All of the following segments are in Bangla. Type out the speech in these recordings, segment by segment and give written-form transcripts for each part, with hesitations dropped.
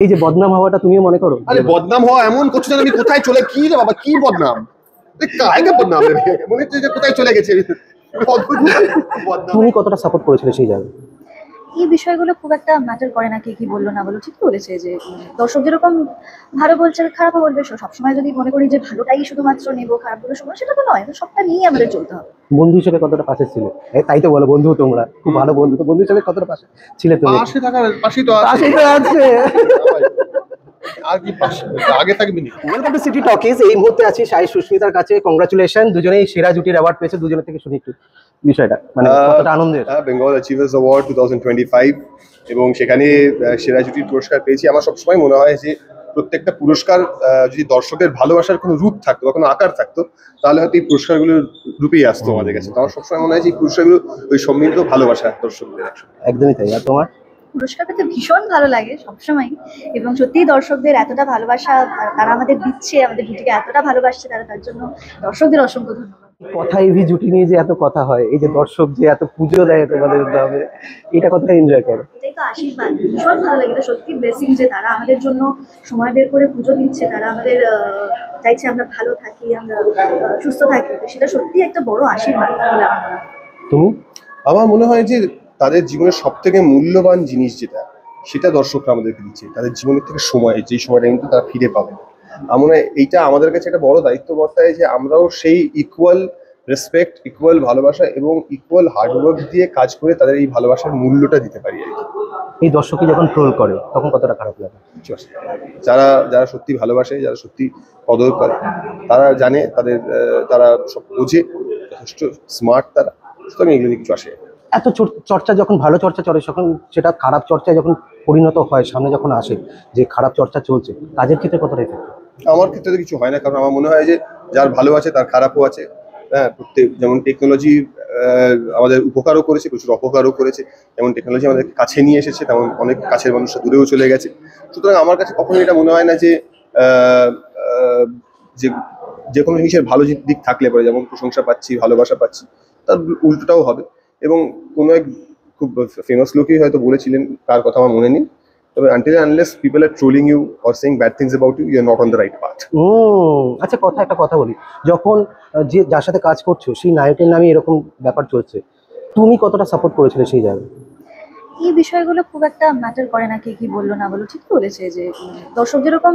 এই যে বদনাম হওয়াটা তুমিও মনে করো? আরে বদনাম হওয়া এমন করছো না, আমি কোথায় চলে কি রে বাবা, কি বদনাম? কাকে বদনাম রে? মনে হচ্ছে যে কোথায় চলে গেছে। তুমি কতটা সাপোর্ট করেছিলে সেই জায়গায়? এই বিষয়গুলো খুব একটা ম্যাটার করে না, কে কি বললো না বললো, ঠিক বলেছে যে দর্শক যেরকম ভালো বলছে খারাপও বলবে। সবসময় যদি মনে করি যে ভালোটাই শুধুমাত্র নেবো, খারাপগুলো শুনবো, সেটা তো নয়। সবটা নিয়েই আমাদের চলতে হবে। বন্ধু হিসেবে কতটা পাশে ছিলে? তাই তো বলো, বন্ধু তোমরা খুব ভালো বন্ধু, তো বন্ধু হিসেবে কতটা পাশে ছিলে তুমি? পাশে থাকার পাশেই তো আছে। পাশেই তো আছে। আর কি পাশে আগে থাকবি না। Welcome to city talkies. এই মুহূর্তে আছি সাই সুস্মিতার কাছে। কংগ্রাচুলেশন, দুজনেই সেরা জুটির অ্যাওয়ার্ড পেয়েছে। দুজনের থেকে শুনি একটু বিষয়টা, মানে কতটা আনন্দের। বেঙ্গল অ্যাচিভার্স অ্যাওয়ার্ড 2025 এবং সেখানে সেরা জুটির পুরস্কার পেয়েছি। আমার সবসময় মনে হয় যে প্রত্যেকটা পুরস্কার যদি দর্শকের ভালোবাসার কোনো রূপ থাকতো বা কোনো আকার থাকতো, তাহলে হয়তো এই পুরস্কারগুলোর রূপেই আসতো আমাদের কাছে। তো আমার সবসময় মনে হয় যে এই পুরস্কারগুলো ওই সমৃদ্ধ ভালোবাসা দর্শকদের। একদমই তাই। আর তোমার? পুরস্কার পেতে ভীষণ ভালো লাগে সবসময়, এবং সত্যিই দর্শকদের এতটা ভালোবাসা তারা আমাদের দিচ্ছে, আমাদের জুটিকে এতটা ভালোবাসছে তারা, তার জন্য দর্শকদের অসংখ্য ধন্যবাদ। কথা ইভি জুটি নিয়ে যে এত কথা হয়, এই যে দর্শক যে এত পুজো দেয় তোমাদের নামে, এটা কতটা এনজয় করো? এটাই তো আশীর্বাদ, ভীষণ ভালো লাগে। এটা সত্যি ব্লেসিং যে তারা আমাদের জন্য সময় বের করে পুজো দিচ্ছে, তারা আমাদের চাইছে আমরা ভালো থাকি, আমরা সুস্থ থাকি। সেটা সত্যি একটা বড় আশীর্বাদ বলে আমার মনে হয়। তুমি? আমার মনে হয় যে তাদের জীবনের সব থেকে মূল্যবান জিনিস যেটা, সেটা দর্শকরা আমাদেরকে দিচ্ছে। তাদের জীবনের থেকে সময়, যেই সময়টা কিন্তু তারা ফিরে পাবে। আমার মনে হয় এইটা আমাদের কাছে একটা বড় দায়িত্ব বর্তায় যে আমরাও সেই ইকুয়াল রেসপেক্ট, ইকুয়াল ভালোবাসা এবং ইকুয়াল হার্ডওয়ার্ক দিয়ে কাজ করে তাদের এই ভালোবাসার মূল্যটা দিতে পারি আর কি। এই দর্শককে যখন ট্রোল করে তখন কতটা খারাপ লাগে? যারা যারা সত্যি ভালোবাসে, যারা সত্যি কদর করে, তারা জানে তাদের তারা সব বোঝে, যথেষ্ট স্মার্ট তারা। সুতরাং এগুলো নিয়ে কিছু আসে। এত চর্চা যখন ভালো চর্চা চলে, তখন সেটা খারাপ চর্চায় যখন পরিণত হয়, সামনে যখন আসে যে খারাপ চর্চা চলছে, কাজের ক্ষেত্রে কতটা এফেক্ট? আমার ক্ষেত্রে তো কিছু হয় না, কারণ আমার মনে হয় যে যার ভালো আছে তার খারাপও আছে। হ্যাঁ, প্রত্যেক যেমন টেকনোলজি আমাদের উপকারও করেছে, প্রচুর অপকারও করেছে। যেমন টেকনোলজি আমাদের কাছে নিয়ে এসেছে, তেমন অনেক কাছের মানুষরা দূরেও চলে গেছে। সুতরাং আমার কাছে কখনোই এটা মনে হয় না যে যে যে কোনো জিনিসের ভালো দিক থাকলে পরে, যেমন প্রশংসা পাচ্ছি, ভালোবাসা পাচ্ছি, তার উল্টোটাও হবে। এবং কোনো এক খুব ফেমাস লোকই হয়তো বলেছিলেন, কার কথা আমার মনে নেই, তবে until and unless people are trolling you or saying bad things about you, you are not on the right path. আচ্ছা, একটা কথা বলি, যখন যে যার সাথে কাজ করছো সেই নায়কের নামে এরকম ব্যাপার চলছে, তুমি কতটা সাপোর্ট করেছিলে সেই জায়গায়? এই বিষয়গুলো খুব একটা ম্যাটার করে না, কে কি বললো না বললো, ঠিক বলেছে যে দর্শক যেরকম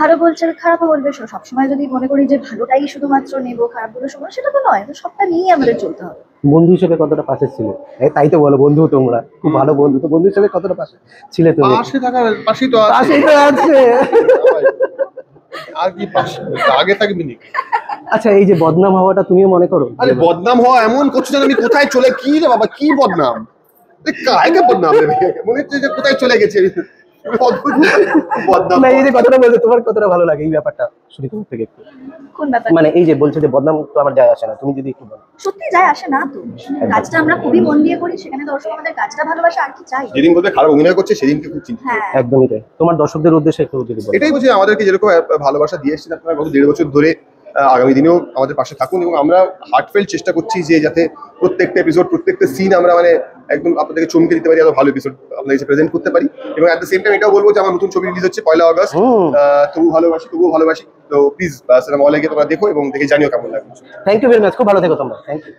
ভালো বলছে খারাপও বলবে। সবসময় যদি মনে করি যে ভালোটাই শুধুমাত্র নেবো, খারাপগুলো শুনবো, সেটা তো নয়। সবটা নিয়েই আমাদের চলতে হবে। বন্ধু হিসেবে কতটা পাশে ছিলে? তাই তো বলো, বন্ধু তোমরা খুব ভালো বন্ধু, তো বন্ধু হিসেবে কতটা পাশে ছিলে তুমি? পাশে থাকার পাশেই তো আছে। পাশেই তো আছে। আর কি পাশে আগে থাকবি না? আচ্ছা, এই যে বদনাম হওয়াটা তুমিও মনে করো? আরে বদনাম হওয়া এমন করছো না, আমি কোথায় চলে কি রে বাবা, কি বদনাম? কাকে বদনাম রে? মনে হচ্ছে যে কোথায় চলে গেছে। বদনাম না, এই যে কথাটা বলছো, তোমার কতটা ভালো লাগে এই ব্যাপারটা শুনি তোমার থেকে একটু। কোন ব্যাপার? মানে এই যে বলছে যে বদনাম তো আমার যায় আসে না, তুমি যদি একটু বলো। সত্যি যায় আসে না তো, কাজটা আমরা খুবই মন দিয়ে করি, সেখানে দর্শক আমাদের কাজটা ভালোবাসে, আর কি চাই। যেদিন বলবে খারাপ অভিনয় করছে, সেদিনকে খুব চিন্তা। হ্যাঁ, একদমই তাই। তোমার দর্শকদের উদ্দেশ্যে একটু যদি বলো। এটাই বলছি, আমাদেরকে যেরকম ভালোবাসা দিয়ে এসেছেন আপনারা গত 1.5 বছর ধরে, আগামী দিনেও আমাদের পাশে থাকুন। এবং আমরা হার্টফেল চেষ্টা করছি যে যাতে প্রত্যেকটা এপিসোড, প্রত্যেকটা সিন আমরা মানে একদম আপনাদেরকে চমকে দিতে পারি, আরো ভালো এপিসোড আপনাদের কাছে প্রেজেন্ট করতে পারি। এবং অ্যাট দ্য সেম টাইম এটাও বলবো যে আমার নতুন ছবি রিলিজ হচ্ছে 1 আগস্ট, তবুও ভালোবাসি। তো প্লিজ সিনেমা হলে গিয়ে তোমরা দেখো এবং দেখে জানিও কেমন লাগে। থ্যাংক ইউ ভেরি মাচ, খুব ভালো থেকো তোমরা। Thank you.